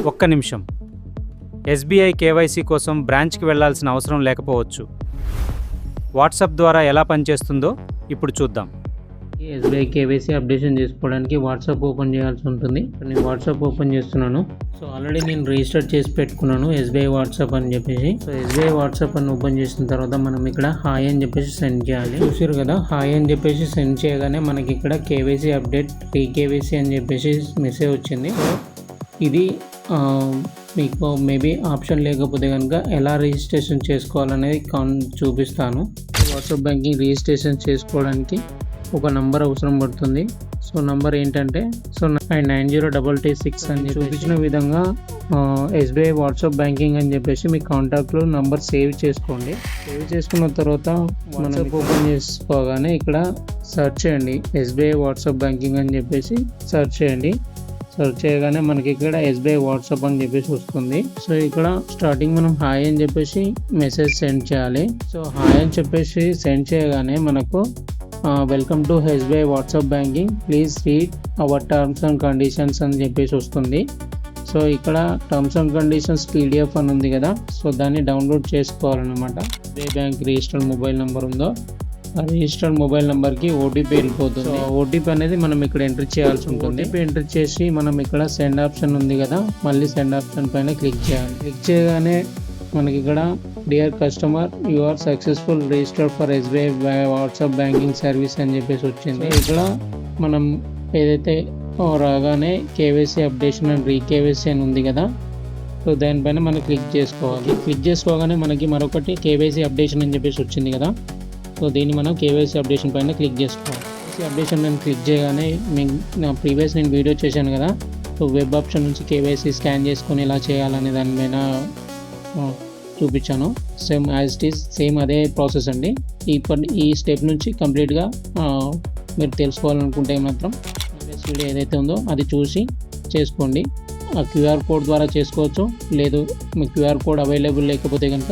ఒక్క నిమిషం. SBI KYC కోసం బ్రాంచ్కి వెళ్లాల్సిన అవసరం లేకపోవచ్చు. వాట్సాప్ ద్వారా ఎలా పనిచేస్తుందో ఇప్పుడు చూద్దాం. ఎస్బీఐ కేవైసీ అప్డేషన్ చేసుకోవడానికి వాట్సాప్ ఓపెన్ చేయాల్సి ఉంటుంది. నేను వాట్సాప్ ఓపెన్ చేస్తున్నాను. సో ఆల్రెడీ నేను రిజిస్టర్ చేసి పెట్టుకున్నాను ఎస్బీఐ వాట్సాప్ అని చెప్పేసి. సో ఎస్బీఐ వాట్సాప్ అని ఓపెన్ చేసిన తర్వాత మనం ఇక్కడ హాయ్ అని చెప్పేసి సెండ్ చేయాలి. చూసారు కదా, హాయ్ అని చెప్పేసి సెండ్ చేయగానే మనకి ఇక్కడ కేవైసీ అప్డేట్ కేవైసీ అని చెప్పేసి మెసేజ్ వచ్చింది. సో ఇది మీకు మేబీ ఆప్షన్ లేకపోతే కనుక ఎలా రిజిస్ట్రేషన్ చేసుకోవాలనేది చూపిస్తాను. వాట్సాప్ బ్యాంకింగ్ రిజిస్ట్రేషన్ చేసుకోవడానికి ఒక నంబర్ అవసరం పడుతుంది. సో నంబర్ ఏంటంటే 9066 అని చూపించిన విధంగా ఎస్బీఐ వాట్సాప్ బ్యాంకింగ్ అని చెప్పేసి మీ కాంటాక్ట్లో నంబర్ సేవ్ చేసుకోండి. సేవ్ చేసుకున్న తర్వాత వాట్సాప్ ఓపెన్ చేసుకోగానే ఇక్కడ సెర్చ్ చేయండి ఎస్బీఐ వాట్సాప్ బ్యాంకింగ్ అని చెప్పేసి సెర్చ్ చేయండి. సెర్చ్ చేయగానే మనకి ఇక్కడ ఎస్బీఐ వాట్సాప్ అని చెప్పేసి వస్తుంది. సో ఇక్కడ స్టార్టింగ్ మనం హాయ్ అని చెప్పేసి మెసేజ్ సెండ్ చేయాలి. సో హాయ్ అని చెప్పేసి సెండ్ చేయగానే మనకు welcome to SBI WhatsApp banking, please read hour terms and conditions అని చెప్పేసి వస్తుంది. సో ఇక్కడ టర్మ్స్ అండ్ కండిషన్స్ పీడిఎఫ్ అని ఉంది కదా, సో దాన్ని డౌన్లోడ్ చేసుకోవాలన్నమాట. ఏ బ్యాంక్ రిజిస్టర్డ్ మొబైల్ నెంబర్ ఉందో ఆ రిజిస్టర్డ్ మొబైల్ నెంబర్కి ఓటీపీ వెళ్ళిపోతుంది. సో ఓటీపీ అనేది మనం ఇక్కడ ఎంటర్ చేయాల్సి ఉంటుంది. ఓటీపీ ఎంటర్ చేసి మనం ఇక్కడ సెండ్ ఆప్షన్ ఉంది కదా, మళ్ళీ సెండ్ ఆప్షన్ పైన క్లిక్ చేయాలి. క్లిక్ చేయగానే మనకి ఇక్కడ dear customer you are successful registered for SBI WhatsApp banking service అని చెప్పేసి వచ్చింది. ఇక్కడ మనం ఏదైతే రాగానే కేవైసీ అప్డేషన్ అండ్ రీకేవైసీ అని ఉంది కదా, సో దానిపైన మనం క్లిక్ చేసుకోవాలి. క్లిక్ చేసుకోగానే మనకి మరొకటి కేవైసీ అప్డేషన్ అని చెప్పేసి వచ్చింది కదా, సో దీన్ని మనం కేవైసీ అప్డేషన్ పైన క్లిక్ చేసుకోవాలి. కేవైసీ అప్డేషన్ నేను క్లిక్ చేయగానే నేను వీడియో చేశాను కదా, సో వెబ్ ఆప్షన్ నుంచి కేవైసీ స్కాన్ చేసుకొని ఎలా చేయాలనే దానిపైన చూపించాను. Same as it is same అదే ప్రాసెస్ అండి. ఈ స్టెప్ నుంచి కంప్లీట్గా మీరు తెలుసుకోవాలనుకుంటే మాత్రం ప్రీవియస్ వీడియో ఏదైతే ఉందో అది చూసి చేసుకోండి. ఆ క్యూఆర్ కోడ్ ద్వారా చేసుకోవచ్చు, లేదు మీ క్యూఆర్ కోడ్ అవైలబుల్ లేకపోతే కనుక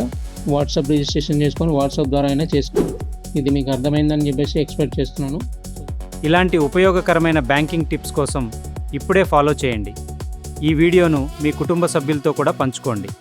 వాట్సాప్ రిజిస్ట్రేషన్ చేసుకొని వాట్సాప్ ద్వారా అయినా చేసుకోండి. ఇది మీకు అర్థమైందని చెప్పేసి ఎక్స్పెక్ట్ చేస్తున్నాను. ఇలాంటి ఉపయోగకరమైన బ్యాంకింగ్ టిప్స్ కోసం ఇప్పుడే ఫాలో చేయండి. ఈ వీడియోను మీ కుటుంబ సభ్యులతో కూడా పంచుకోండి.